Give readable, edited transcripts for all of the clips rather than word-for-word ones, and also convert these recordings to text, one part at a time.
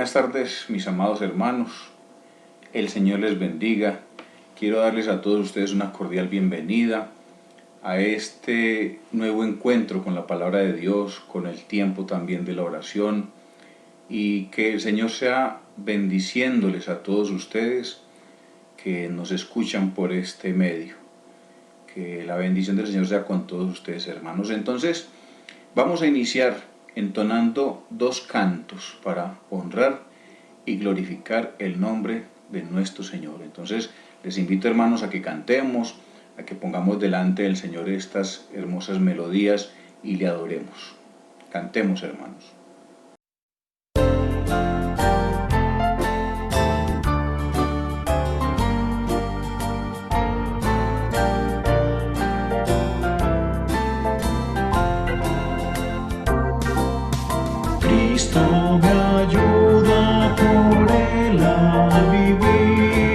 Buenas tardes, mis amados hermanos. El Señor les bendiga. Quiero darles a todos ustedes una cordial bienvenida a este nuevo encuentro con la palabra de Dios, con el tiempo también de la oración, y que el Señor sea bendiciéndoles a todos ustedes que nos escuchan por este medio. Que la bendición del Señor sea con todos ustedes, hermanos. Entonces, vamos a iniciar entonando dos cantos para honrar y glorificar el nombre de nuestro Señor. Entonces, les invito, hermanos, a que cantemos, a que pongamos delante del Señor estas hermosas melodías y le adoremos. Cantemos, hermanos. Cristo me ayuda por Él a vivir,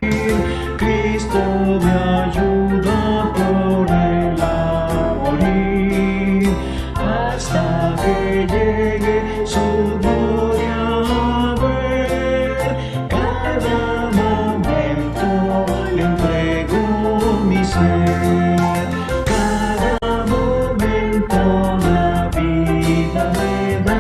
Cristo me ayuda por Él a morir, hasta que llegue su gloria a ver. Cada momento le entrego mi ser, cada momento la vida me da.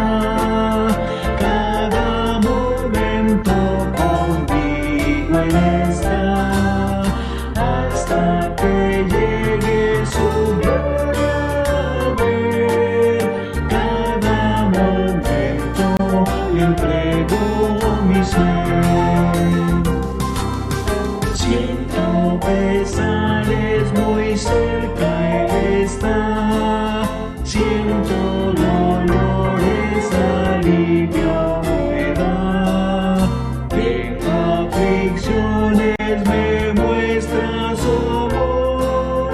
Siento pesares, muy cerca Él está, siento dolores, alivio me da. Tengo aflicciones, me muestra su amor,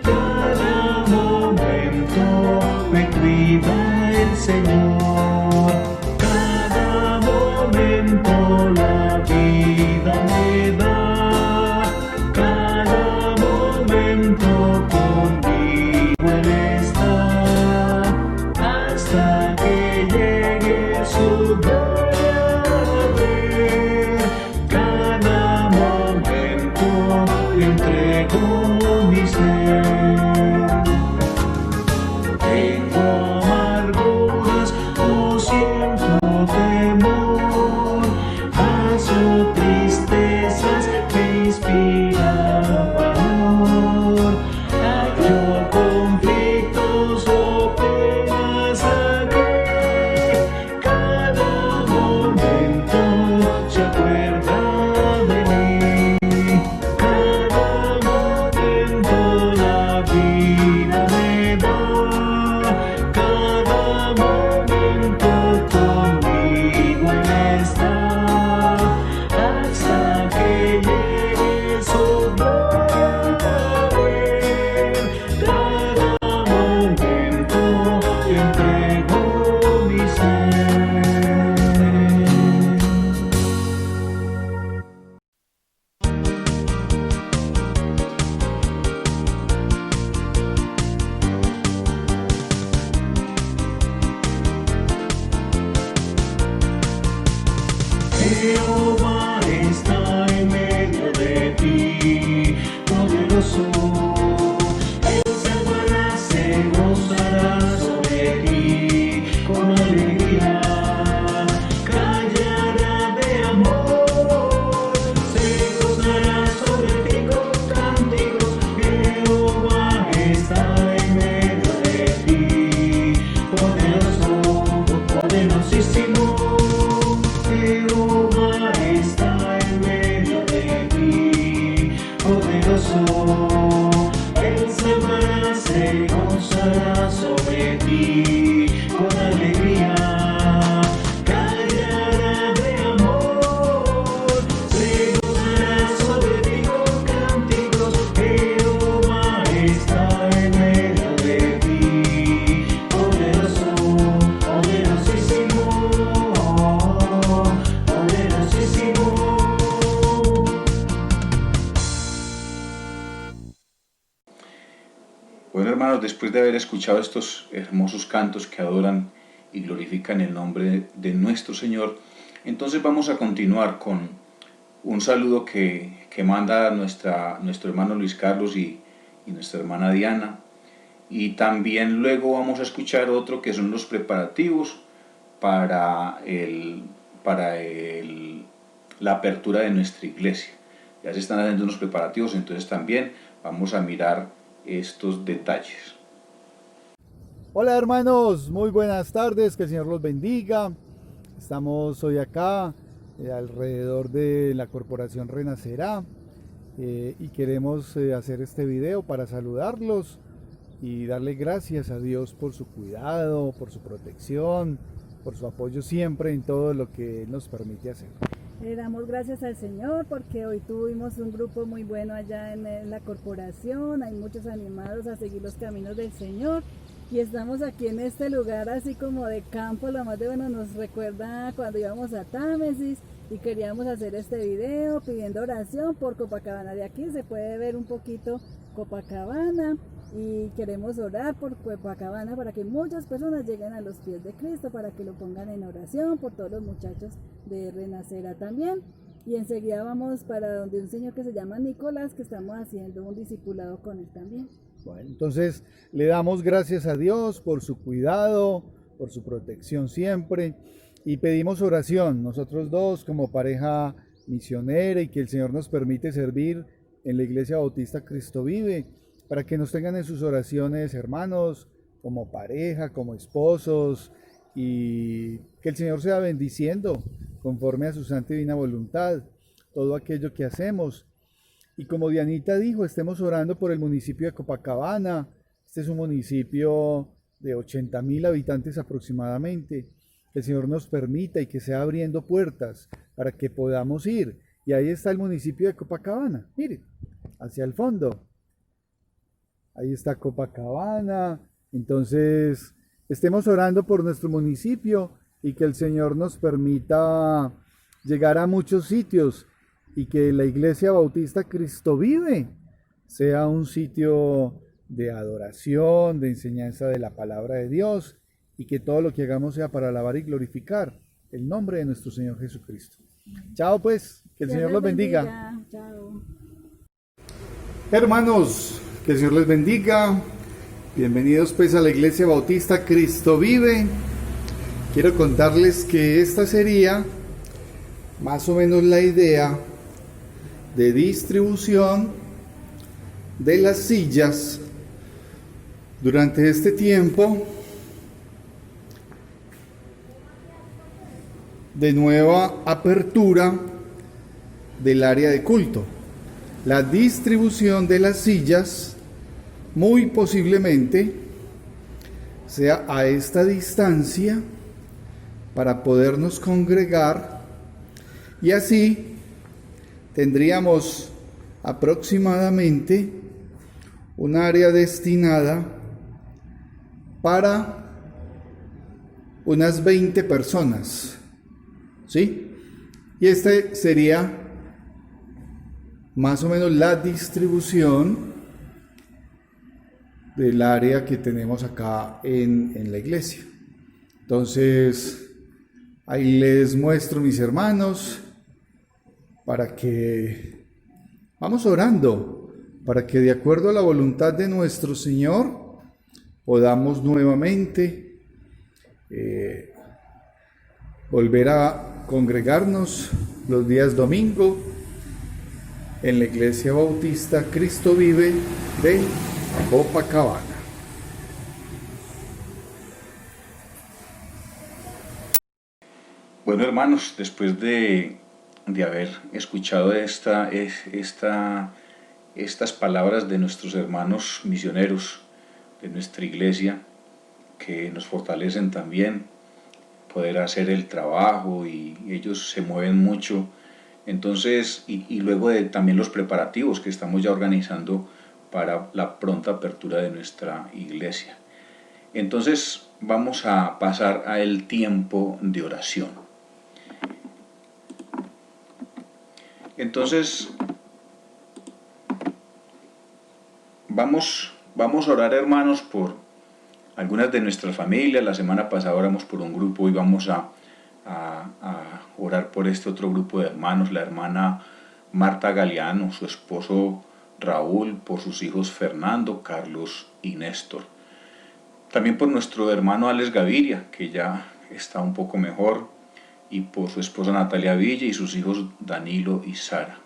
cada momento me cuida el Señor, cada momento la vida me da. Jehová está en medio de ti, poderoso. Él salvará, se gozará sobre ti con alegría. Callará de amor, se gozará sobre ti con cánticos. Jehová está en medio de ti, poderoso, poderosísimo. Jehová está en medio de ti, poderoso. Él salvará, se gozará sobre ti con alegría. Callará de amor, se gozará sobre ti con cánticos. Jehová está en medio de ti, poderoso, poderosísimo. Bueno, hermanos, después de haber escuchado estos hermosos cantos que adoran y glorifican el nombre de nuestro Señor, Entonces vamos a continuar con un saludo que manda nuestro hermano Luis Carlos y nuestra hermana Diana. Y también luego vamos a escuchar otro que son los preparativos para la apertura de nuestra iglesia. Ya se están haciendo unos preparativos, entonces también vamos a mirar estos detalles. Hola hermanos, muy buenas tardes, que el Señor los bendiga. Estamos hoy acá alrededor de la Corporación Renacerá y queremos hacer este video para saludarlos y darle gracias a Dios por su cuidado, por su protección, por su apoyo siempre en todo lo que Él nos permite hacer. Le damos gracias al Señor porque hoy tuvimos un grupo muy bueno allá en la corporación, hay muchos animados a seguir los caminos del Señor y estamos aquí en este lugar así como de campo, lo más de bueno nos recuerda cuando íbamos a Támesis y queríamos hacer este video pidiendo oración por Copacabana. De aquí se puede ver un poquito Copacabana y queremos orar por Copacabana para que muchas personas lleguen a los pies de Cristo, para que lo pongan en oración por todos los muchachos de Renacerá también. Y enseguida vamos para donde un señor que se llama Nicolás, que estamos haciendo un discipulado con él también. Bueno, entonces le damos gracias a Dios por su cuidado, por su protección siempre y pedimos oración, nosotros dos como pareja misionera y que el Señor nos permite servir en la Iglesia Bautista Cristo Vive, para que nos tengan en sus oraciones hermanos, como pareja, como esposos y que el Señor sea bendiciendo conforme a su santa y divina voluntad todo aquello que hacemos. Y como Dianita dijo, estemos orando por el municipio de Copacabana. Este es un municipio de 80.000 habitantes aproximadamente. Que el Señor nos permita y que sea abriendo puertas para que podamos ir. Y ahí está el municipio de Copacabana. Miren, hacia el fondo. Ahí está Copacabana. Entonces, estemos orando por nuestro municipio y que el Señor nos permita llegar a muchos sitios. Y que la Iglesia Bautista Cristo Vive sea un sitio de adoración, de enseñanza de la palabra de Dios y que todo lo que hagamos sea para alabar y glorificar el nombre de nuestro Señor Jesucristo. Chao pues, que el Señor los bendiga. Chao. Hermanos, que el Señor les bendiga. Bienvenidos pues a la Iglesia Bautista Cristo Vive. Quiero contarles que esta sería más o menos la idea de distribución de las sillas durante este tiempo de nueva apertura del área de culto. La distribución de las sillas muy posiblemente sea a esta distancia para podernos congregar y así tendríamos aproximadamente un área destinada para unas 20 personas, ¿sí? Y este sería más o menos la distribución del área que tenemos acá en la iglesia. Entonces, ahí les muestro, mis hermanos, para que vamos orando, para que de acuerdo a la voluntad de nuestro Señor podamos nuevamente volver a congregarnos los días domingo en la Iglesia Bautista Cristo Vive de Copacabana. Bueno, hermanos, después de haber escuchado estas palabras de nuestros hermanos misioneros de nuestra iglesia, que nos fortalecen también poder hacer el trabajo y ellos se mueven mucho. Entonces, y luego de también los preparativos que estamos ya organizando para la pronta apertura de nuestra iglesia. Entonces vamos a pasar al tiempo de oración. Entonces, vamos a orar, hermanos, por algunas de nuestras familias. La semana pasada oramos por un grupo y vamos a a orar por este otro grupo de hermanos, la hermana Marta Galeano, su esposo Raúl, por sus hijos Fernando, Carlos y Néstor. También por nuestro hermano Alex Gaviria, que ya está un poco mejor, y por su esposa Natalia Villa y sus hijos Danilo y Sara.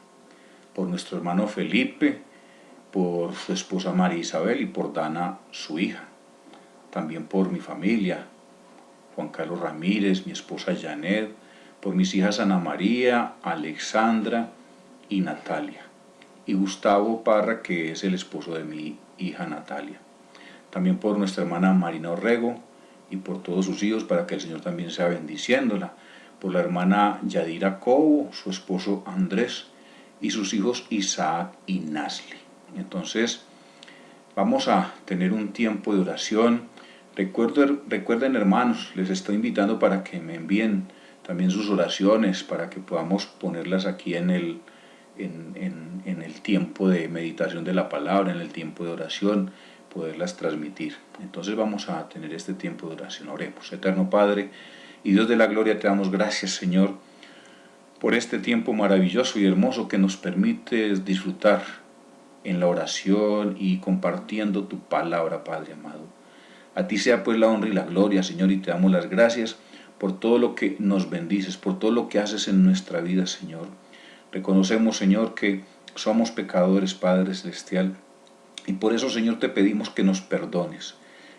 Por nuestro hermano Felipe, por su esposa María Isabel y por Dana, su hija. También por mi familia, Juan Carlos Ramírez, mi esposa Janet, por mis hijas Ana María, Alexandra y Natalia, y Gustavo Parra, que es el esposo de mi hija Natalia. También por nuestra hermana Marina Orrego y por todos sus hijos, para que el Señor también sea bendiciéndola. Por la hermana Yadira Cobo, su esposo Andrés y sus hijos Isaac y Nasli. Entonces vamos a tener un tiempo de oración. Recuerden, hermanos, les estoy invitando para que me envíen también sus oraciones, para que podamos ponerlas aquí en el tiempo de meditación de la palabra, en el tiempo de oración, poderlas transmitir. Entonces vamos a tener este tiempo de oración. Oremos. Eterno Padre y Dios de la gloria, te damos gracias, Señor, por este tiempo maravilloso y hermoso que nos permites disfrutar en la oración y compartiendo tu palabra, Padre amado. A ti sea pues la honra y la gloria, Señor, y te damos las gracias por todo lo que nos bendices, por todo lo que haces en nuestra vida, Señor. Reconocemos, Señor, que somos pecadores, Padre Celestial, y por eso, Señor, te pedimos que nos perdones,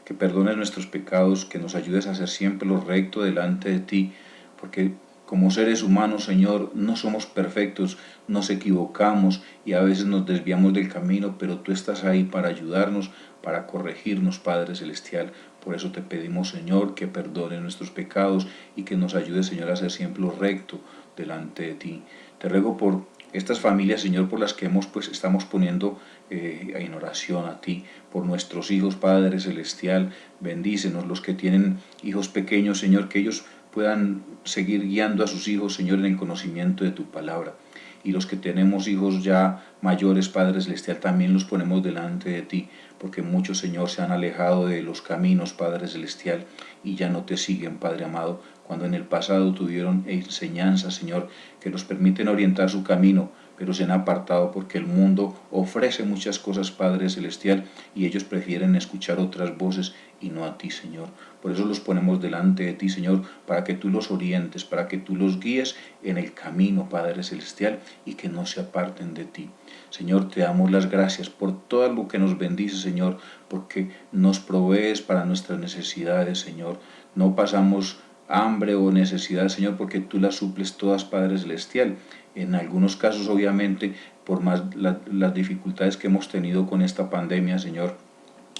que perdones nuestros pecados, que nos ayudes a hacer siempre lo recto delante de ti, porque como seres humanos, Señor, no somos perfectos, nos equivocamos y a veces nos desviamos del camino, pero tú estás ahí para ayudarnos, para corregirnos, Padre Celestial. Por eso te pedimos, Señor, que perdones nuestros pecados y que nos ayudes, Señor, a hacer siempre lo recto delante de ti. Te ruego por estas familias, Señor, por las que estamos poniendo en oración a ti, por nuestros hijos, Padre Celestial, bendícenos, los que tienen hijos pequeños, Señor, que ellos puedan seguir guiando a sus hijos, Señor, en el conocimiento de tu palabra. Y los que tenemos hijos ya mayores, Padre Celestial, también los ponemos delante de ti, porque muchos, Señor, se han alejado de los caminos, Padre Celestial, y ya no te siguen, Padre amado, cuando en el pasado tuvieron enseñanzas, Señor, que los permiten orientar su camino, pero se han apartado porque el mundo ofrece muchas cosas, Padre Celestial, y ellos prefieren escuchar otras voces y no a ti, Señor. Por eso los ponemos delante de ti, Señor, para que tú los orientes, para que tú los guíes en el camino, Padre Celestial, y que no se aparten de ti. Señor, te damos las gracias por todo lo que nos bendices, Señor, porque nos provees para nuestras necesidades, Señor. No pasamos hambre o necesidad, Señor, porque tú las suples todas, Padre Celestial. En algunos casos, obviamente, por más las dificultades que hemos tenido con esta pandemia, Señor,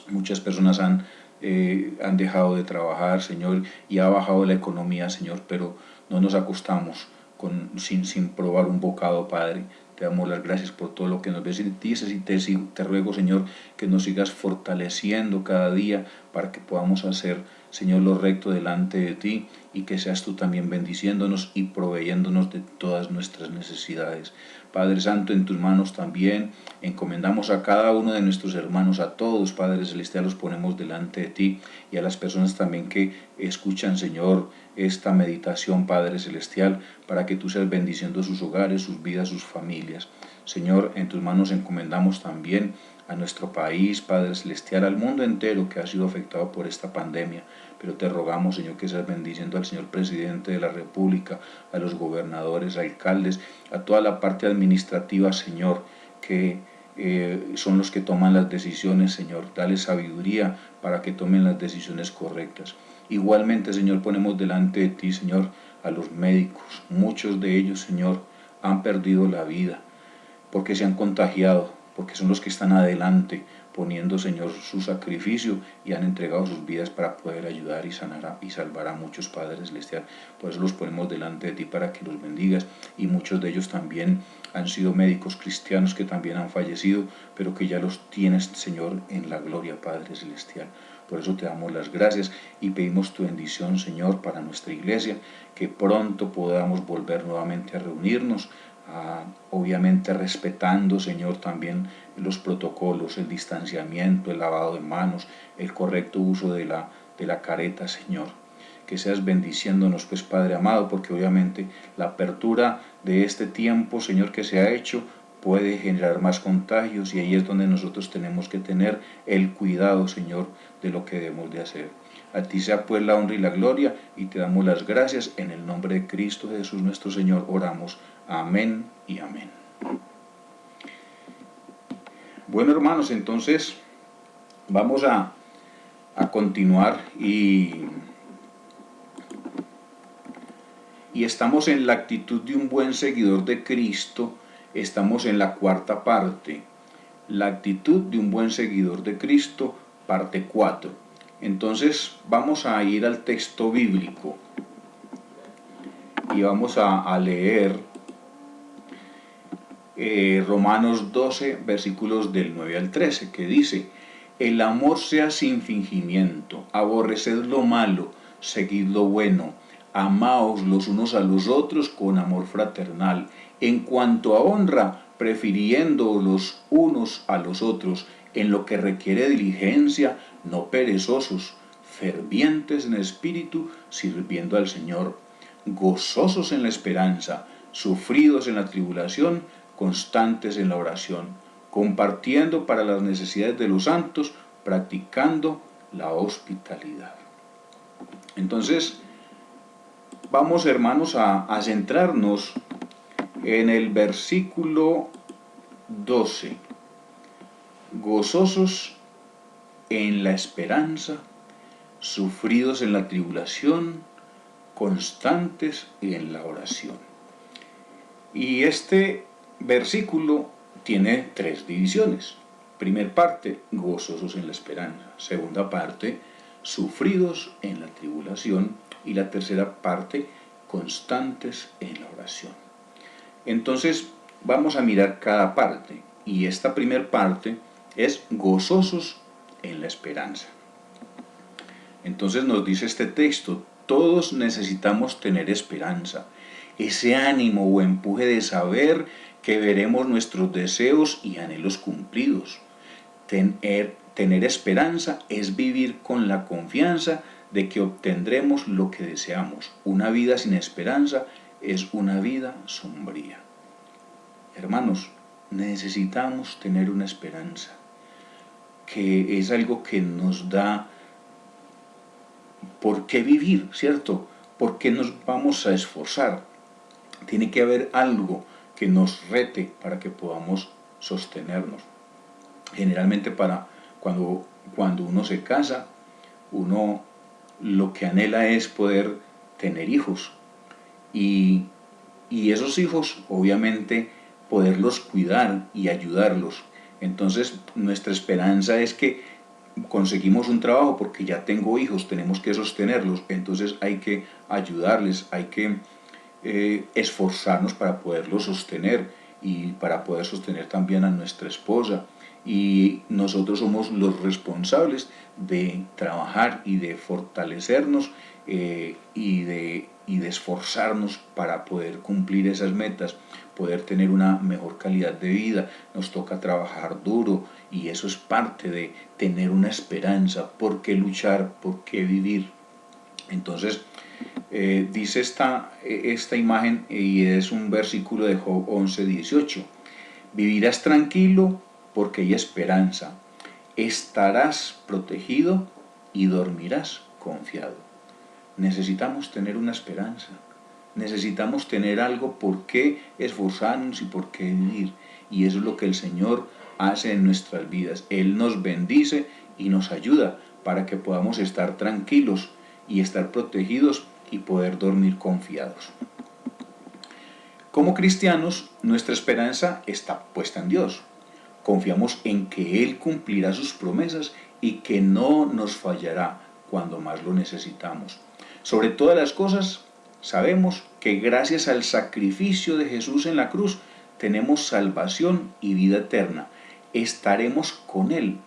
muchas personas han dejado de trabajar, Señor, y ha bajado la economía, Señor, pero no nos acostamos sin probar un bocado, Padre. Te damos las gracias por todo lo que nos dices y te ruego, Señor, que nos sigas fortaleciendo cada día para que podamos hacer, Señor, lo recto delante de ti y que seas tú también bendiciéndonos y proveyéndonos de todas nuestras necesidades. Padre Santo, en tus manos también encomendamos a cada uno de nuestros hermanos, a todos, Padre Celestial, los ponemos delante de ti y a las personas también que escuchan, Señor, esta meditación, Padre Celestial, para que tú seas bendiciendo sus hogares, sus vidas, sus familias. Señor, en tus manos encomendamos también a nuestro país, Padre Celestial, al mundo entero que ha sido afectado por esta pandemia. Pero te rogamos, Señor, que seas bendiciendo al señor presidente de la República, a los gobernadores, alcaldes, a toda la parte administrativa, Señor, que son los que toman las decisiones, Señor. Dale sabiduría para que tomen las decisiones correctas. Igualmente, Señor, ponemos delante de ti, Señor, a los médicos. Muchos de ellos, Señor, han perdido la vida porque se han contagiado, porque son los que están adelante poniendo, Señor, su sacrificio y han entregado sus vidas para poder ayudar y sanar y salvar a muchos, Padre Celestial. Por eso los ponemos delante de ti para que los bendigas, y muchos de ellos también han sido médicos cristianos que también han fallecido, pero que ya los tienes, Señor, en la gloria, Padre Celestial. Por eso te damos las gracias y pedimos tu bendición, Señor, para nuestra iglesia, que pronto podamos volver nuevamente a reunirnos, obviamente respetando, Señor, también los protocolos, el distanciamiento, el lavado de manos, el correcto uso de la careta, Señor. que seas bendiciéndonos, pues Padre amado, porque obviamente la apertura de este tiempo, Señor, que se ha hecho, puede generar más contagios, y ahí es donde nosotros tenemos que tener el cuidado, Señor, de lo que debemos de hacer. A ti sea pues la honra y la gloria, y te damos las gracias en el nombre de Cristo Jesús nuestro Señor. Oramos. Amén y amén. Bueno, hermanos, entonces vamos a continuar y estamos en la actitud de un buen seguidor de Cristo. Estamos en la cuarta parte, la actitud de un buen seguidor de Cristo, parte 4. Entonces vamos a ir al texto bíblico y vamos a leer Romanos 12, versículos del 9 al 13, que dice: el amor sea sin fingimiento, aborreced lo malo, seguid lo bueno, amaos los unos a los otros con amor fraternal, en cuanto a honra, prefiriendo los unos a los otros, en lo que requiere diligencia, no perezosos, fervientes en espíritu, sirviendo al Señor, gozosos en la esperanza, sufridos en la tribulación, constantes en la oración, compartiendo para las necesidades de los santos, practicando la hospitalidad. Entonces, vamos, hermanos, a centrarnos en el versículo 12. Gozosos en la esperanza, sufridos en la tribulación, constantes en la oración. Y este versículo tiene 3 divisiones. Primer parte, gozosos en la esperanza. Segunda parte, sufridos en la tribulación. Y la tercera parte, constantes en la oración. Entonces, vamos a mirar cada parte. Y esta primera parte es gozosos en la esperanza. Entonces nos dice este texto: todos necesitamos tener esperanza, ese ánimo o empuje de saber que veremos nuestros deseos y anhelos cumplidos. Tener esperanza es vivir con la confianza de que obtendremos lo que deseamos. Una vida sin esperanza es una vida sombría. Hermanos, necesitamos tener una esperanza, que es algo que nos da por qué vivir, ¿cierto? ¿Por qué nos vamos a esforzar? Tiene que haber algo que nos rete para que podamos sostenernos. Generalmente cuando uno se casa, uno lo que anhela es poder tener hijos. Y esos hijos, obviamente, poderlos cuidar y ayudarlos. Entonces, nuestra esperanza es que conseguimos un trabajo porque ya tengo hijos, tenemos que sostenerlos. Entonces hay que ayudarles, hay que esforzarnos para poderlos sostener y para poder sostener también a nuestra esposa. Y nosotros somos los responsables de trabajar y de fortalecernos y de esforzarnos para poder cumplir esas metas, poder tener una mejor calidad de vida. Nos toca trabajar duro y eso es parte de tener una esperanza. ¿Por qué luchar? ¿Por qué vivir? Entonces, dice esta imagen, y es un versículo de Job 11:18. Vivirás tranquilo porque hay esperanza. Estarás protegido y dormirás confiado. Necesitamos tener una esperanza. Necesitamos tener algo por qué esforzarnos y por qué vivir. Y eso es lo que el Señor hace en nuestras vidas. Él nos bendice y nos ayuda para que podamos estar tranquilos y estar protegidos y poder dormir confiados. Como cristianos, nuestra esperanza está puesta en Dios. Confiamos en que Él cumplirá sus promesas y que no nos fallará cuando más lo necesitamos. Sobre todas las cosas, sabemos que gracias al sacrificio de Jesús en la cruz, tenemos salvación y vida eterna. Estaremos con Él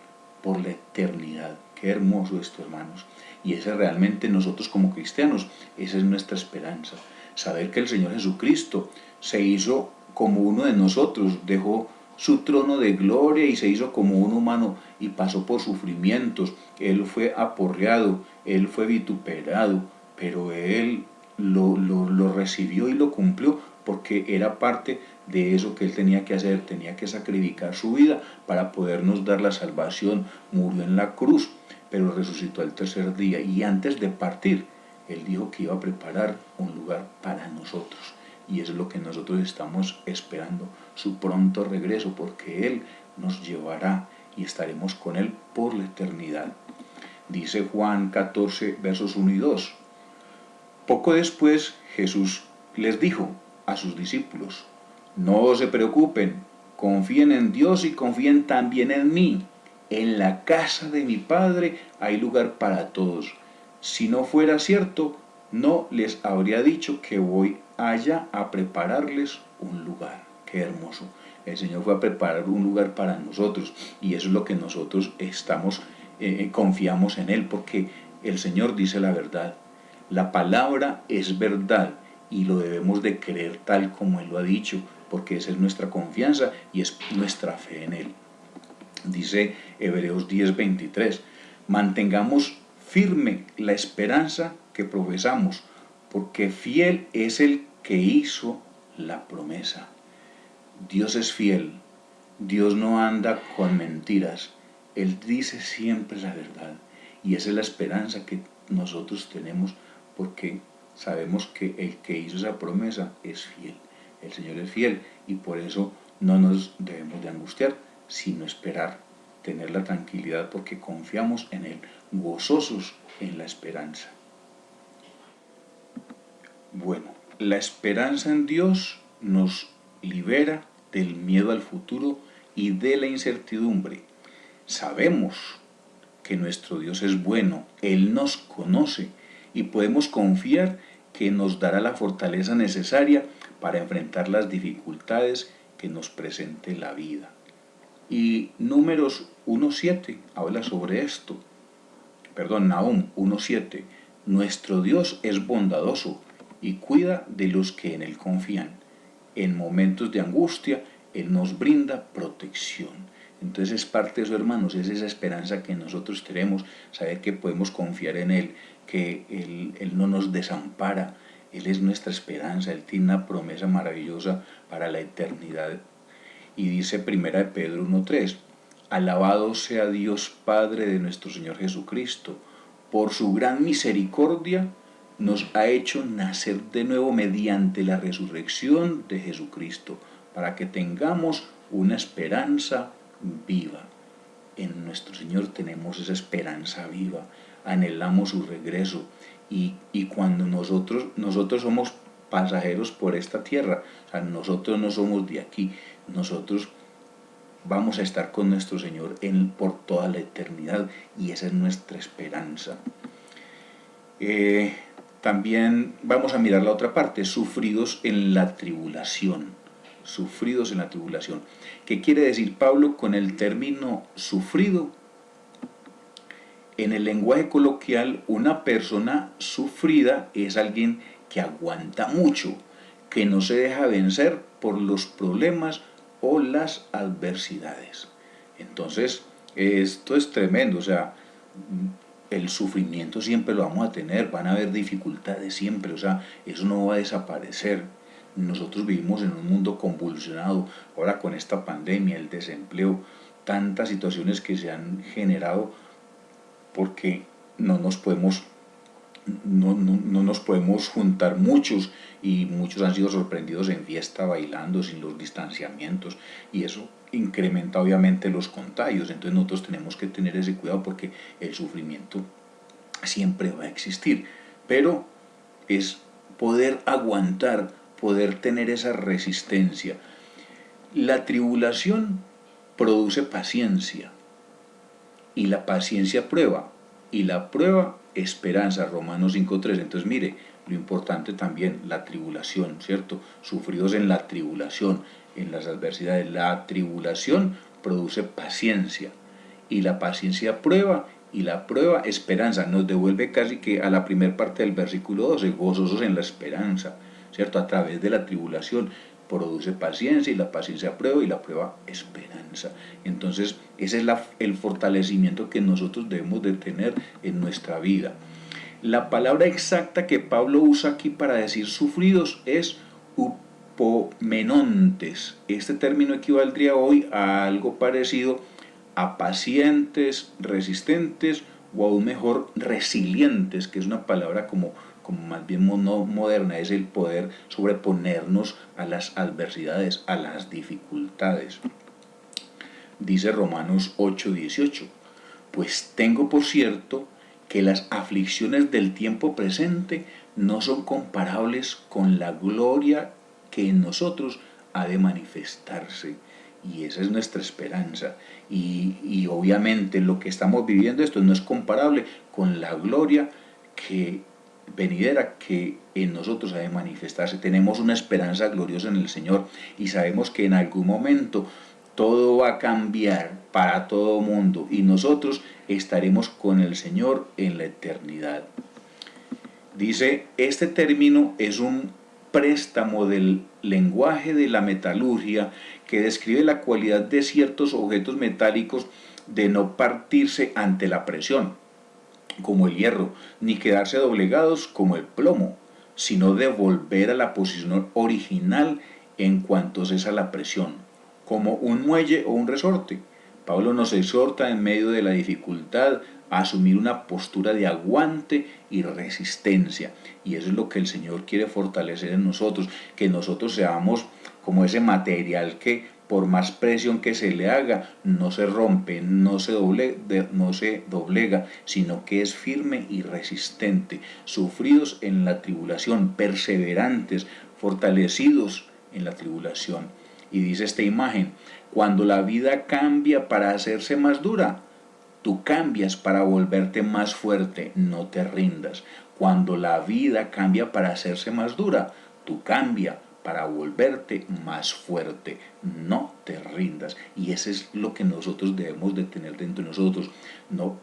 por la eternidad. Qué hermoso esto, hermanos. Y esa realmente nosotros como cristianos, esa es nuestra esperanza. Saber que el Señor Jesucristo se hizo como uno de nosotros, dejó su trono de gloria y se hizo como un humano y pasó por sufrimientos. Él fue aporreado, Él fue vituperado pero él lo recibió y lo cumplió porque era parte de eso que él tenía que hacer, tenía que sacrificar su vida para podernos dar la salvación, murió en la cruz, pero resucitó al tercer día y antes de partir, él dijo que iba a preparar un lugar para nosotros y eso es lo que nosotros estamos esperando, su pronto regreso, porque él nos llevará y estaremos con él por la eternidad. Dice Juan 14, versos 1 y 2. Poco después Jesús les dijo a sus discípulos: no se preocupen, confíen en Dios y confíen también en mí. En la casa de mi Padre hay lugar para todos. Si no fuera cierto, no les habría dicho que voy allá a prepararles un lugar. Qué hermoso. El Señor fue a preparar un lugar para nosotros y eso es lo que nosotros confiamos en Él, porque el Señor dice la verdad. La palabra es verdad y lo debemos de creer tal como Él lo ha dicho, porque esa es nuestra confianza y es nuestra fe en Él. Dice Hebreos 10:23, mantengamos firme la esperanza que profesamos, porque fiel es el que hizo la promesa. Dios es fiel, Dios no anda con mentiras, Él dice siempre la verdad y esa es la esperanza que nosotros tenemos, porque sabemos que el que hizo esa promesa es fiel, el Señor es fiel y por eso no nos debemos de angustiar, sino esperar, tener la tranquilidad porque confiamos en Él, gozosos en la esperanza. Bueno, la esperanza en Dios nos libera del miedo al futuro y de la incertidumbre. Sabemos que nuestro Dios es bueno, Él nos conoce y podemos confiar que nos dará la fortaleza necesaria para enfrentar las dificultades que nos presente la vida. Y Números 1:7 habla sobre esto. Nahum 1:7. Nuestro Dios es bondadoso y cuida de los que en Él confían. En momentos de angustia, Él nos brinda protección. Entonces es parte de eso, hermanos, es esa esperanza que nosotros tenemos, saber que podemos confiar en Él, que Él no nos desampara, Él es nuestra esperanza, Él tiene una promesa maravillosa para la eternidad. Y dice 1 Pedro 1:3, alabado sea Dios Padre de nuestro Señor Jesucristo, por su gran misericordia nos ha hecho nacer de nuevo mediante la resurrección de Jesucristo, para que tengamos una esperanza viva. En nuestro Señor tenemos esa esperanza viva, anhelamos su regreso y cuando nosotros somos pasajeros por esta tierra, o sea, nosotros no somos de aquí, nosotros vamos a estar con nuestro Señor por toda la eternidad y esa es nuestra esperanza. También vamos a mirar la otra parte, sufridos en la tribulación. Sufridos en la tribulación. ¿Qué quiere decir Pablo con el término sufrido? En el lenguaje coloquial, una persona sufrida es alguien que aguanta mucho, que no se deja vencer por los problemas o las adversidades. Entonces, esto es tremendo, o sea, el sufrimiento siempre lo vamos a tener, van a haber dificultades siempre, o sea, eso no va a desaparecer. Nosotros vivimos en un mundo convulsionado, ahora con esta pandemia, el desempleo, tantas situaciones que se han generado porque no nos podemos juntar muchos y muchos han sido sorprendidos en fiesta bailando sin los distanciamientos y eso incrementa obviamente los contagios. Entonces nosotros tenemos que tener ese cuidado porque el sufrimiento siempre va a existir, pero es poder aguantar, poder tener esa resistencia. La tribulación produce paciencia y la paciencia prueba y la prueba esperanza, Romanos 5:3. Entonces mire, lo importante también, la tribulación, ¿cierto? Sufridos en la tribulación, en las adversidades. La tribulación produce paciencia y la paciencia prueba y la prueba esperanza. Nos devuelve casi que a la primera parte del versículo 12, gozosos en la esperanza, ¿cierto? A través de la tribulación produce paciencia y la paciencia prueba y la prueba esperanza. Entonces ese es el fortalecimiento que nosotros debemos de tener en nuestra vida. La palabra exacta que Pablo usa aquí para decir sufridos es upomenontes. Este término equivaldría hoy a algo parecido a pacientes, resistentes o aún mejor resilientes, que es una palabra como más bien moderna, es el poder sobreponernos a las adversidades, a las dificultades. Dice Romanos 8:18, pues tengo por cierto que las aflicciones del tiempo presente no son comparables con la gloria que en nosotros ha de manifestarse. Y esa es nuestra esperanza. Y obviamente lo que estamos viviendo, esto no es comparable con la gloria que venidera que en nosotros ha de manifestarse. Tenemos una esperanza gloriosa en el Señor y sabemos que en algún momento todo va a cambiar para todo mundo y nosotros estaremos con el Señor en la eternidad. Dice, este término es un préstamo del lenguaje de la metalurgia que describe la cualidad de ciertos objetos metálicos de no partirse ante la presión, como el hierro, ni quedarse doblegados como el plomo, sino de volver a la posición original en cuanto cesa la presión, como un muelle o un resorte. Pablo nos exhorta en medio de la dificultad a asumir una postura de aguante y resistencia. Y eso es lo que el Señor quiere fortalecer en nosotros, que nosotros seamos como ese material que por más presión que se le haga, no se rompe, no se doblega, sino que es firme y resistente, sufridos en la tribulación, perseverantes, fortalecidos en la tribulación. Y dice esta imagen, cuando la vida cambia para hacerse más dura, tú cambias para volverte más fuerte, no te rindas. Cuando la vida cambia para hacerse más dura, tú cambias para volverte más fuerte, no te rindas. Y eso es lo que nosotros debemos de tener dentro de nosotros. No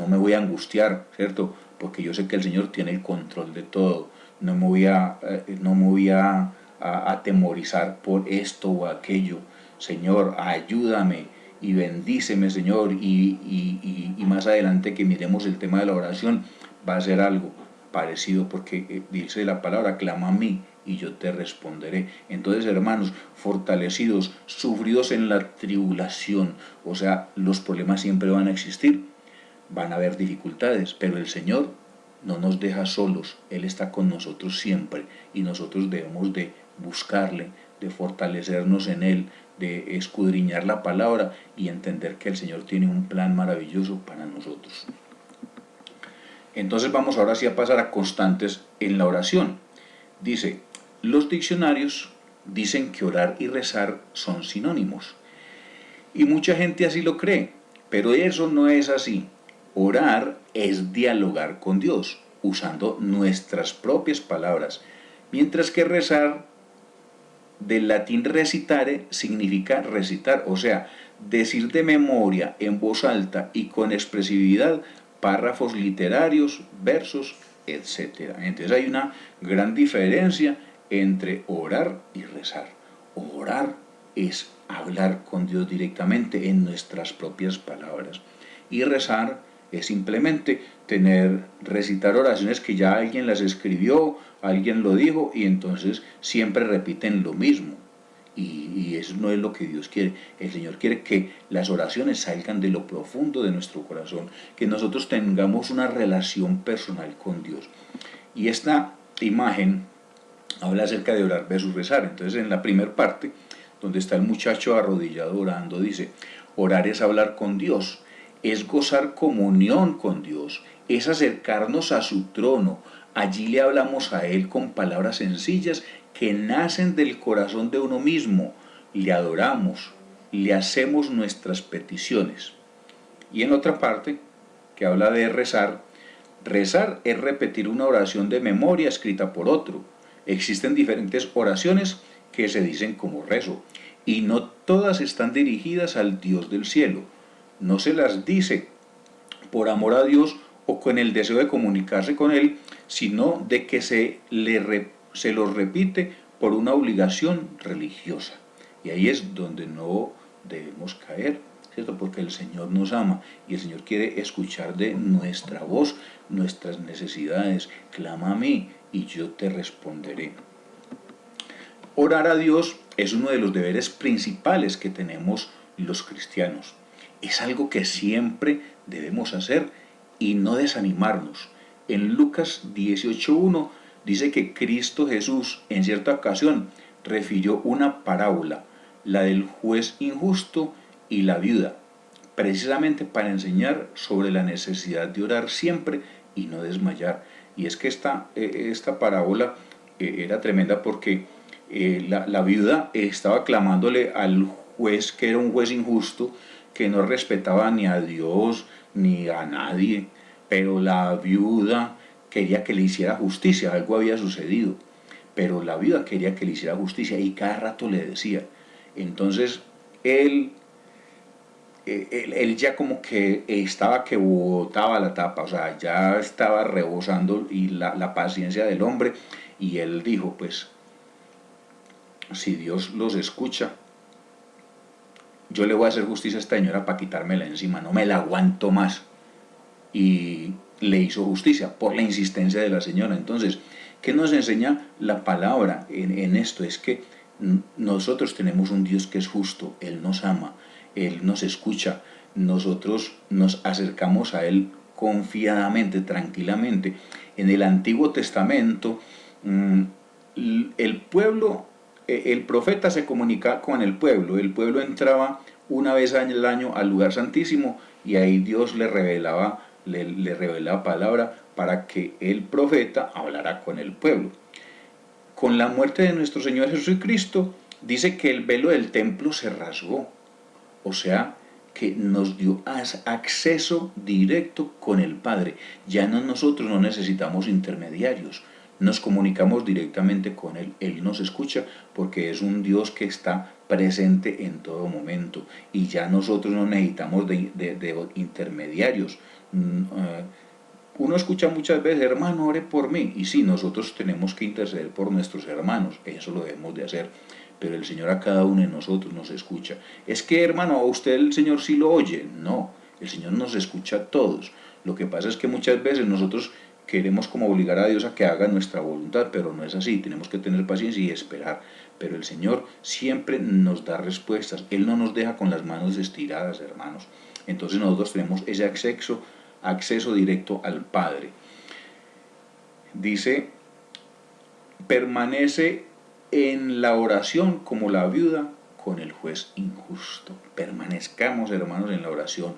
me voy a angustiar, ¿cierto? Porque yo sé que el Señor tiene el control de todo. No me voy a atemorizar por esto o aquello. Señor, ayúdame y bendíceme, Señor, y más adelante que miremos el tema de la oración, va a ser algo parecido, porque dice la palabra, clama a mí y yo te responderé. Entonces, hermanos, fortalecidos, sufridos en la tribulación, o sea, los problemas siempre van a existir, van a haber dificultades, pero el Señor no nos deja solos, Él está con nosotros siempre, y nosotros debemos de buscarle, de fortalecernos en Él, de escudriñar la palabra y entender que el Señor tiene un plan maravilloso para nosotros. Entonces vamos ahora sí a pasar a constantes en la oración. Dice, los diccionarios dicen que orar y rezar son sinónimos. Y mucha gente así lo cree, pero eso no es así. Orar es dialogar con Dios, usando nuestras propias palabras, mientras que rezar, del latín recitare, significa recitar, o sea, decir de memoria, en voz alta y con expresividad, párrafos literarios, versos, etc. Entonces hay una gran diferencia entre orar y rezar. Orar es hablar con Dios directamente en nuestras propias palabras. Y rezar es simplemente recitar oraciones que ya alguien las escribió, alguien lo dijo y entonces siempre repiten lo mismo. Y eso no es lo que Dios quiere. El Señor quiere que las oraciones salgan de lo profundo de nuestro corazón, que nosotros tengamos una relación personal con Dios. Y esta imagen habla acerca de orar versus rezar. Entonces en la primera parte, donde está el muchacho arrodillado orando, dice, orar es hablar con Dios, es gozar comunión con Dios, es acercarnos a su trono. Allí le hablamos a Él con palabras sencillas que nacen del corazón de uno mismo. Le adoramos, le hacemos nuestras peticiones. Y en otra parte, que habla de rezar, rezar es repetir una oración de memoria escrita por otro. Existen diferentes oraciones que se dicen como rezo, y no todas están dirigidas al Dios del cielo. No se las dice por amor a Dios o con el deseo de comunicarse con Él, sino de que se los repite por una obligación religiosa. Y ahí es donde no debemos caer, ¿cierto? Porque el Señor nos ama y el Señor quiere escuchar de nuestra voz nuestras necesidades. Clama a mí y yo te responderé. Orar a Dios es uno de los deberes principales que tenemos los cristianos. Es algo que siempre debemos hacer y no desanimarnos. En Lucas 18:1 dice que Cristo Jesús en cierta ocasión refirió una parábola, la del juez injusto y la viuda, precisamente para enseñar sobre la necesidad de orar siempre y no desmayar. Y es que esta parábola era tremenda porque la viuda estaba clamándole al juez, que era un juez injusto, que no respetaba ni a Dios ni a nadie, pero la viuda quería que le hiciera justicia, algo había sucedido, pero la viuda quería que le hiciera justicia y cada rato le decía. Entonces él ya como que estaba que botaba la tapa, o sea, ya estaba rebosando y la paciencia del hombre, y él dijo, pues, si Dios los escucha, yo le voy a hacer justicia a esta señora para quitármela encima, no me la aguanto más. Y le hizo justicia por la insistencia de la señora. Entonces, ¿qué nos enseña la palabra en esto? Es que nosotros tenemos un Dios que es justo, Él nos ama, Él nos escucha, nosotros nos acercamos a Él confiadamente, tranquilamente. En el Antiguo Testamento, el pueblo, el profeta se comunicaba con el pueblo entraba una vez al año al lugar santísimo y ahí Dios le revelaba palabra para que el profeta hablara con el pueblo. Con la muerte de nuestro Señor Jesucristo, dice que el velo del templo se rasgó, o sea, que nos dio acceso directo con el Padre. Ya nosotros no necesitamos intermediarios, nos comunicamos directamente con Él. Él nos escucha porque es un Dios que está presente en todo momento y ya nosotros no necesitamos de intermediarios. Uno escucha muchas veces, hermano, ore por mí, y sí, nosotros tenemos que interceder por nuestros hermanos, eso lo debemos de hacer, pero el Señor a cada uno de nosotros nos escucha. Es que, hermano, a usted el Señor sí lo oye. No, el Señor nos escucha a todos. Lo que pasa es que muchas veces nosotros queremos como obligar a Dios a que haga nuestra voluntad, pero no es así, tenemos que tener paciencia y esperar. Pero el Señor siempre nos da respuestas, Él no nos deja con las manos estiradas, hermanos. Entonces nosotros tenemos ese acceso directo al Padre. Dice, permanece en la oración como la viuda con el juez injusto. Permanezcamos, hermanos, en la oración.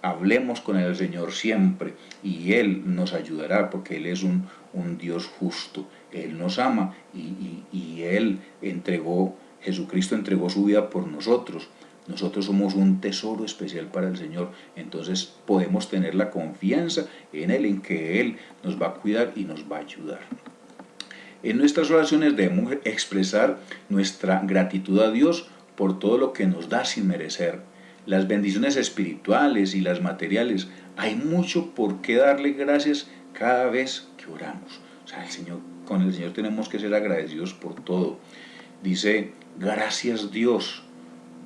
Hablemos con el Señor siempre y Él nos ayudará porque Él es un Dios justo. Él nos ama y Él Jesucristo entregó su vida por nosotros. Nosotros somos un tesoro especial para el Señor, entonces podemos tener la confianza en Él, en que Él nos va a cuidar y nos va a ayudar. En nuestras oraciones debemos expresar nuestra gratitud a Dios por todo lo que nos da sin merecer. Las bendiciones espirituales y las materiales, hay mucho por qué darle gracias cada vez que oramos. O sea, con el Señor tenemos que ser agradecidos por todo. Dice, gracias Dios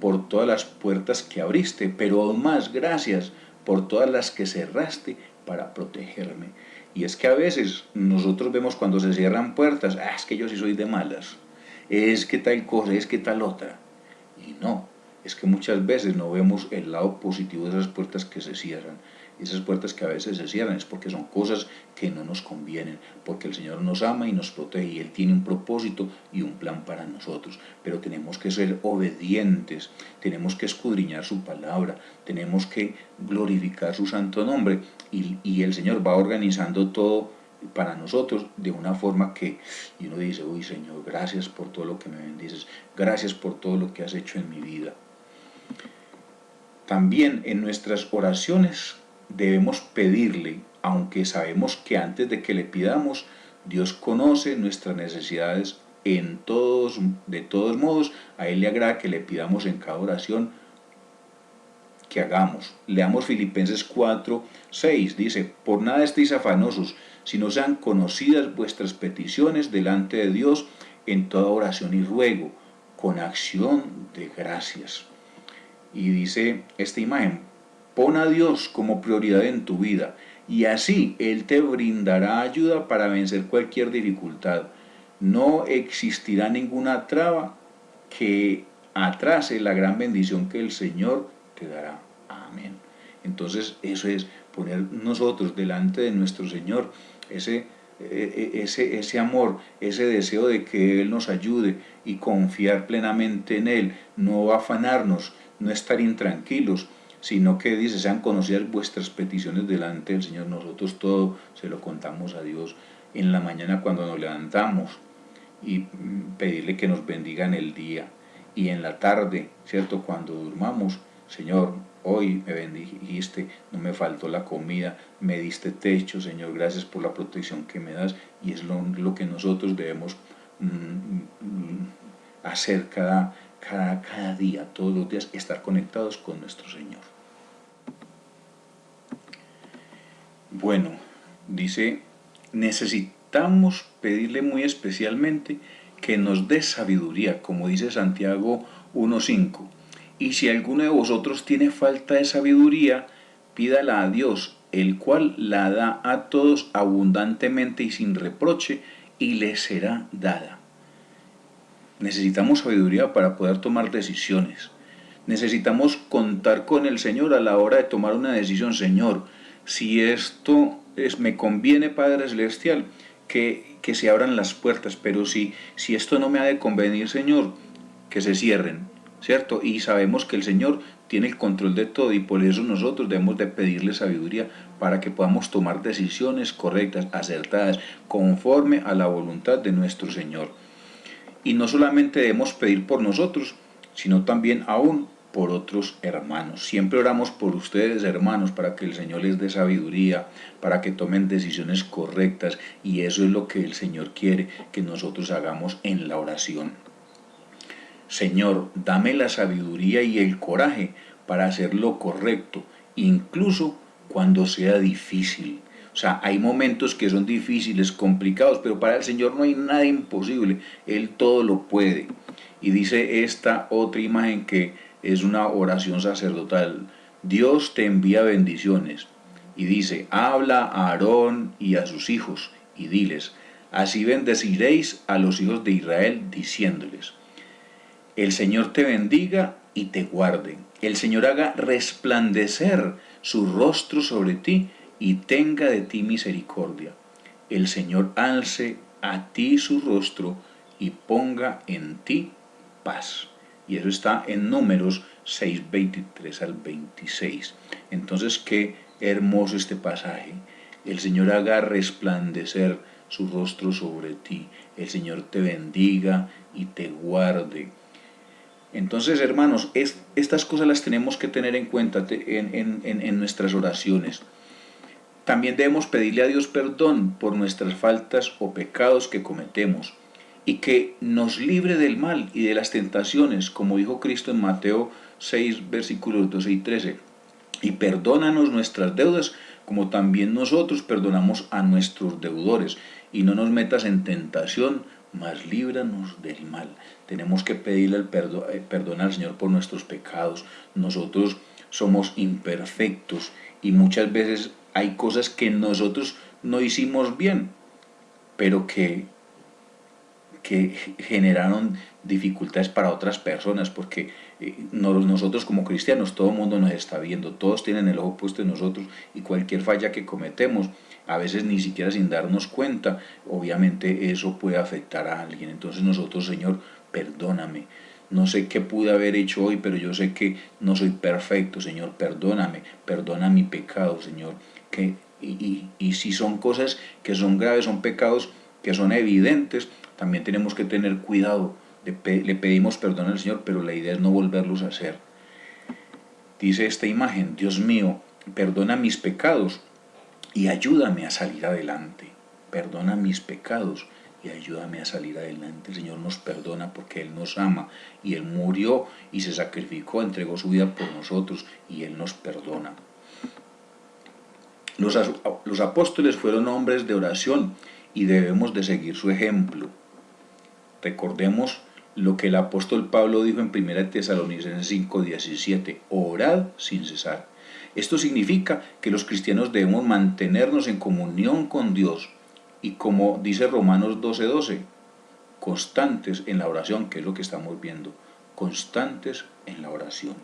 por todas las puertas que abriste, pero aún más gracias por todas las que cerraste para protegerme. Y es que a veces nosotros vemos cuando se cierran puertas, es que yo sí soy de malas, es que tal cosa, es que tal otra. Y no, es que muchas veces no vemos el lado positivo de esas puertas que se cierran. Esas puertas que a veces se cierran es porque son cosas que no nos convienen, porque el Señor nos ama y nos protege y Él tiene un propósito y un plan para nosotros. Pero tenemos que ser obedientes, tenemos que escudriñar su palabra, tenemos que glorificar su santo nombre y el Señor va organizando todo para nosotros de una forma que y uno dice, uy Señor, gracias por todo lo que me bendices, gracias por todo lo que has hecho en mi vida. También en nuestras oraciones debemos pedirle, aunque sabemos que antes de que le pidamos, Dios conoce nuestras necesidades de todos modos, a Él le agrada que le pidamos en cada oración que hagamos. Leamos Filipenses 4:6, dice, por nada estéis afanosos, sino sean conocidas vuestras peticiones delante de Dios en toda oración y ruego, con acción de gracias. Y dice esta imagen: pon a Dios como prioridad en tu vida y así Él te brindará ayuda para vencer cualquier dificultad. No existirá ninguna traba que atrase la gran bendición que el Señor te dará. Amén. Entonces eso es poner nosotros delante de nuestro Señor ese amor, ese deseo de que Él nos ayude y confiar plenamente en Él, no afanarnos, no estar intranquilos, sino que dice: sean conocidas vuestras peticiones delante del Señor. Nosotros todo se lo contamos a Dios en la mañana cuando nos levantamos y pedirle que nos bendiga en el día, y en la tarde, ¿cierto?, cuando durmamos: Señor, hoy me bendijiste, no me faltó la comida, me diste techo, Señor, gracias por la protección que me das. Y es lo que nosotros debemos hacer cada día, todos los días, estar conectados con nuestro Señor. Bueno, dice: necesitamos pedirle muy especialmente que nos dé sabiduría, como dice Santiago 1:5. Y si alguno de vosotros tiene falta de sabiduría, pídala a Dios, el cual la da a todos abundantemente y sin reproche, y le será dada. Necesitamos sabiduría para poder tomar decisiones. Necesitamos contar con el Señor a la hora de tomar una decisión. Señor, si esto me conviene, Padre Celestial, que se abran las puertas, pero si esto no me ha de convenir, Señor, que se cierren, ¿cierto? Y sabemos que el Señor tiene el control de todo, y por eso nosotros debemos de pedirle sabiduría para que podamos tomar decisiones correctas, acertadas, conforme a la voluntad de nuestro Señor. Y no solamente debemos pedir por nosotros, sino también aún por otros hermanos. Siempre oramos por ustedes, hermanos, para que el Señor les dé sabiduría, para que tomen decisiones correctas, y eso es lo que el Señor quiere que nosotros hagamos en la oración. Señor, dame la sabiduría y el coraje para hacer lo correcto, incluso cuando sea difícil. O sea, hay momentos que son difíciles, complicados, pero para el Señor no hay nada imposible. Él todo lo puede. Y dice esta otra imagen, que es una oración sacerdotal: Dios te envía bendiciones. Y dice: habla a Aarón y a sus hijos, y diles: así bendeciréis a los hijos de Israel, diciéndoles: el Señor te bendiga y te guarde. El Señor haga resplandecer su rostro sobre ti y tenga de ti misericordia. El Señor alce a ti su rostro y ponga en ti paz. Y eso está en Números 6:23 al 26. Entonces, qué hermoso este pasaje. El Señor haga resplandecer su rostro sobre ti. El Señor te bendiga y te guarde. Entonces, hermanos, estas cosas las tenemos que tener en cuenta en nuestras oraciones. También debemos pedirle a Dios perdón por nuestras faltas o pecados que cometemos, y que nos libre del mal y de las tentaciones, como dijo Cristo en Mateo 6, versículos 12 y 13. Y perdónanos nuestras deudas, como también nosotros perdonamos a nuestros deudores. Y no nos metas en tentación, mas líbranos del mal. Tenemos que pedirle perdón al Señor por nuestros pecados. Nosotros somos imperfectos y muchas veces hay cosas que nosotros no hicimos bien, pero que generaron dificultades para otras personas, porque nosotros como cristianos, todo el mundo nos está viendo, todos tienen el ojo puesto en nosotros, y cualquier falla que cometemos, a veces ni siquiera sin darnos cuenta, obviamente eso puede afectar a alguien. Entonces nosotros: Señor, perdóname, no sé qué pude haber hecho hoy, pero yo sé que no soy perfecto, Señor, perdóname, perdona mi pecado, Señor. Y si son cosas que son graves, son pecados que son evidentes, también tenemos que tener cuidado. Le pedimos perdón al Señor, pero la idea es no volverlos a hacer. Dice esta imagen: Dios mío, perdona mis pecados y ayúdame a salir adelante. Perdona mis pecados y ayúdame a salir adelante. El Señor nos perdona porque Él nos ama, y Él murió y se sacrificó, entregó su vida por nosotros, y Él nos perdona. Los apóstoles fueron hombres de oración y debemos de seguir su ejemplo. Recordemos lo que el apóstol Pablo dijo en 1 Tesalonicenses 5:17, orad sin cesar. Esto significa que los cristianos debemos mantenernos en comunión con Dios y, como dice Romanos 12:12, constantes en la oración, que es lo que estamos viendo, constantes en la oración.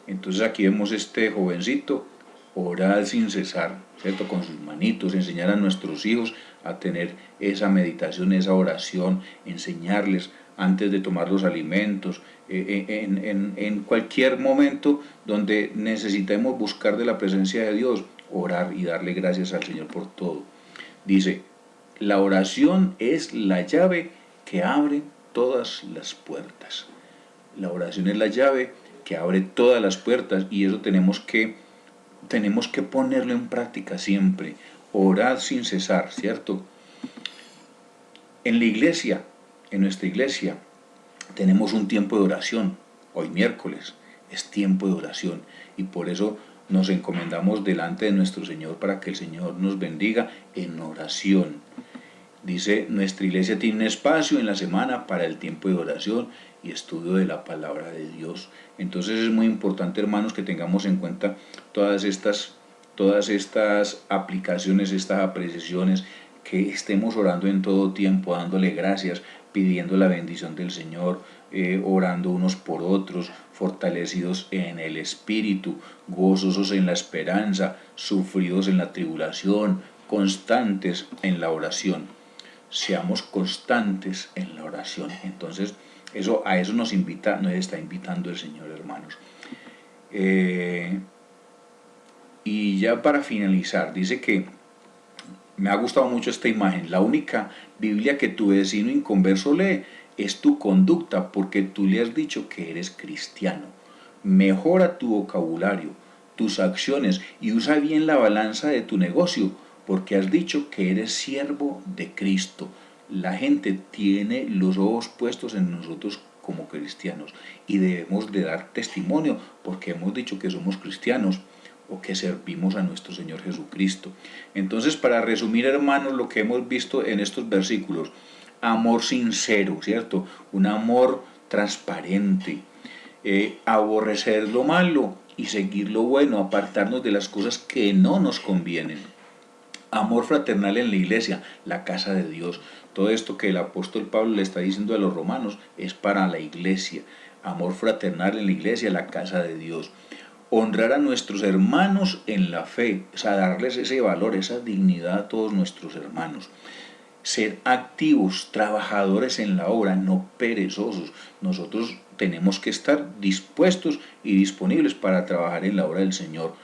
Entonces aquí vemos este jovencito, orar sin cesar, ¿cierto? Con sus manitos, enseñar a nuestros hijos a tener esa meditación, esa oración, enseñarles antes de tomar los alimentos, en cualquier momento donde necesitemos buscar de la presencia de Dios, orar y darle gracias al Señor por todo. Dice, la oración es la llave que abre todas las puertas. La oración es la llave que abre todas las puertas, y eso tenemos que ponerlo en práctica siempre. Orar sin cesar, ¿cierto? En la iglesia, en nuestra iglesia, tenemos un tiempo de oración. Hoy miércoles es tiempo de oración, y por eso nos encomendamos delante de nuestro Señor para que el Señor nos bendiga en oración. Dice, nuestra iglesia tiene un espacio en la semana para el tiempo de oración y estudio de la palabra de Dios. Entonces es muy importante, hermanos, que tengamos en cuenta todas estas aplicaciones, estas apreciaciones, que estemos orando en todo tiempo, dándole gracias, pidiendo la bendición del Señor, orando unos por otros, fortalecidos en el Espíritu, gozosos en la esperanza, sufridos en la tribulación, constantes en la oración. Seamos constantes en la oración. Entonces, a eso nos está invitando el Señor, hermanos. Y ya para finalizar, dice que me ha gustado mucho esta imagen. La única Biblia que tu vecino inconverso lee es tu conducta, porque tú le has dicho que eres cristiano. Mejora tu vocabulario, tus acciones, y usa bien la balanza de tu negocio, porque has dicho que eres siervo de Cristo. La gente tiene los ojos puestos en nosotros como cristianos, y debemos de dar testimonio, porque hemos dicho que somos cristianos o que servimos a nuestro Señor Jesucristo. Entonces, para resumir, hermanos, lo que hemos visto en estos versículos: amor sincero, ¿cierto? Un amor transparente, aborrecer lo malo y seguir lo bueno, apartarnos de las cosas que no nos convienen. Amor fraternal en la iglesia, la casa de Dios. Todo esto que el apóstol Pablo le está diciendo a los romanos es para la iglesia. Amor fraternal en la iglesia, la casa de Dios. Honrar a nuestros hermanos en la fe, o sea, darles ese valor, esa dignidad a todos nuestros hermanos. Ser activos, trabajadores en la obra, no perezosos. Nosotros tenemos que estar dispuestos y disponibles para trabajar en la obra del Señor.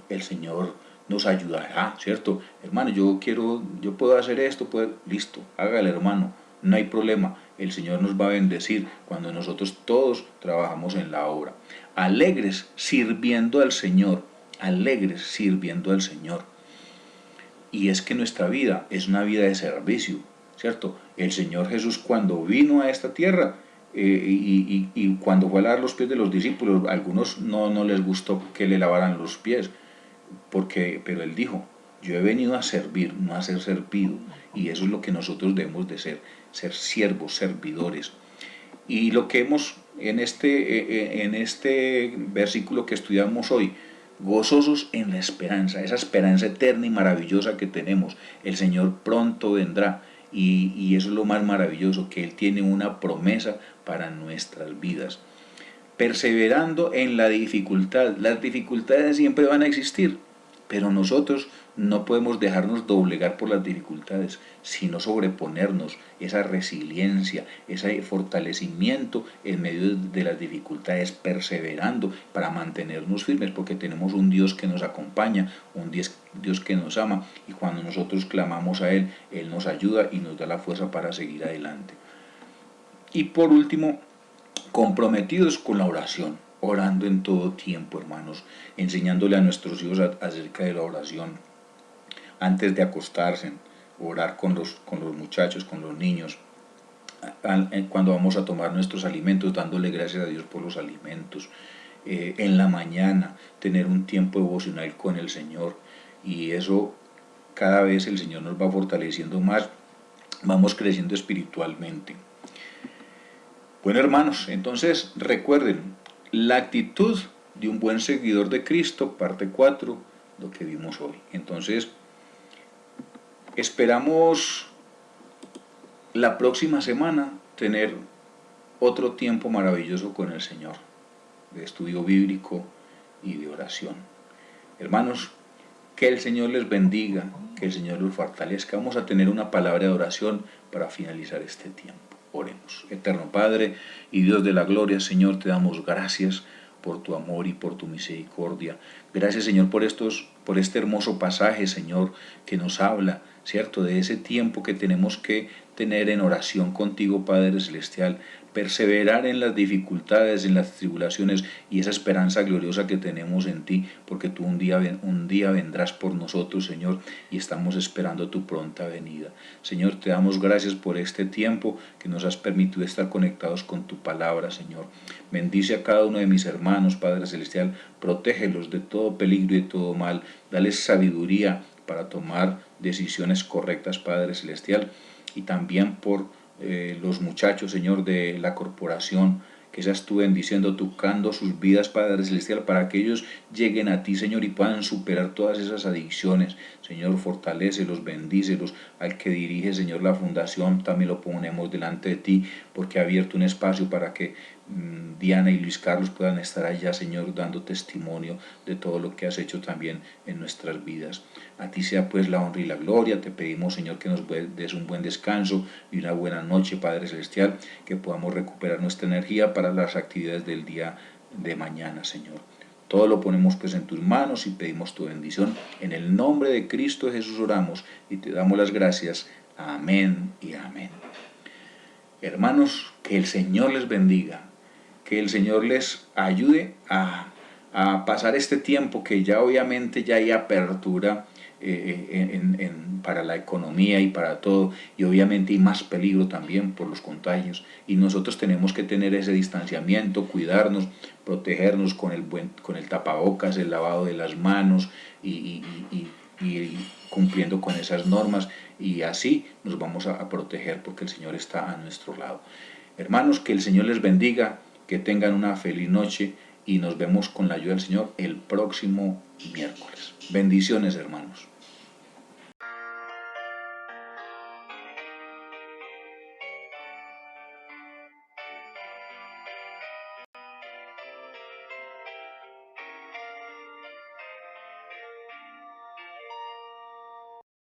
El Señor nos ayudará, ¿cierto? Hermano, yo puedo hacer esto, listo, hágale, hermano, no hay problema. El Señor nos va a bendecir cuando nosotros todos trabajamos en la obra. Alegres sirviendo al Señor, alegres sirviendo al Señor. Y es que nuestra vida es una vida de servicio, ¿cierto? El Señor Jesús, cuando vino a esta tierra, y cuando fue a lavar los pies de los discípulos, a algunos no les gustó que le lavaran los pies, pero Él dijo: yo he venido a servir, no a ser servido. Y eso es lo que nosotros debemos de ser siervos, servidores. Y lo que hemos en este versículo que estudiamos hoy: gozosos en la esperanza, esa esperanza eterna y maravillosa que tenemos. El Señor pronto vendrá, y eso es lo más maravilloso, que Él tiene una promesa para nuestras vidas. Perseverando en la dificultad. Las dificultades siempre van a existir, pero nosotros no podemos dejarnos doblegar por las dificultades, sino sobreponernos, esa resiliencia, ese fortalecimiento en medio de las dificultades, perseverando para mantenernos firmes, porque tenemos un Dios que nos acompaña, un Dios que nos ama, y cuando nosotros clamamos a Él, Él nos ayuda y nos da la fuerza para seguir adelante. Y por último, comprometidos con la oración, orando en todo tiempo, hermanos, enseñándole a nuestros hijos acerca de la oración. Antes de acostarse, orar con los muchachos, con los niños. Cuando vamos a tomar nuestros alimentos, dándole gracias a Dios por los alimentos. En la mañana, tener un tiempo devocional con el Señor. Y eso, cada vez el Señor nos va fortaleciendo más, vamos creciendo espiritualmente. Bueno, hermanos, entonces recuerden, la actitud de un buen seguidor de Cristo, parte 4, lo que vimos hoy. Entonces, esperamos la próxima semana tener otro tiempo maravilloso con el Señor, de estudio bíblico y de oración. Hermanos, que el Señor les bendiga, que el Señor los fortalezca. Vamos a tener una palabra de oración para finalizar este tiempo. Oremos. Eterno Padre y Dios de la gloria, Señor, te damos gracias por tu amor y por tu misericordia. Gracias, Señor, por este hermoso pasaje, Señor, que nos habla, ¿cierto?, de ese tiempo que tenemos que tener en oración contigo, Padre Celestial, perseverar en las dificultades, en las tribulaciones y esa esperanza gloriosa que tenemos en ti, porque tú un día vendrás por nosotros, Señor, y estamos esperando tu pronta venida. Señor, te damos gracias por este tiempo que nos has permitido estar conectados con tu palabra, Señor. Bendice a cada uno de mis hermanos, Padre Celestial, protégelos de todo peligro y de todo mal, dales sabiduría para tomar decisiones correctas, Padre Celestial, y también por los muchachos, Señor, de la corporación, que seas tú bendiciendo, tocando sus vidas, Padre Celestial, para que ellos lleguen a ti, Señor, y puedan superar todas esas adicciones. Señor, fortalécelos, bendícelos. Al que dirige, Señor, la fundación, también lo ponemos delante de ti, porque ha abierto un espacio para que Diana y Luis Carlos puedan estar allá, Señor, dando testimonio de todo lo que has hecho también en nuestras vidas. A ti sea pues la honra y la gloria. Te pedimos, Señor, que nos des un buen descanso y una buena noche, Padre Celestial, que podamos recuperar nuestra energía para las actividades del día de mañana, Señor. Todo lo ponemos pues en tus manos y pedimos tu bendición. En el nombre de Cristo Jesús oramos y te damos las gracias. Amén y amén. Hermanos, que el Señor les bendiga, que el Señor les ayude a pasar este tiempo que ya obviamente ya hay apertura para la economía y para todo, y obviamente hay más peligro también por los contagios, y nosotros tenemos que tener ese distanciamiento, cuidarnos, protegernos con el tapabocas, el lavado de las manos y cumpliendo con esas normas, y así nos vamos a proteger porque el Señor está a nuestro lado. Hermanos, que el Señor les bendiga, que tengan una feliz noche y nos vemos con la ayuda del Señor el próximo miércoles. Bendiciones, hermanos.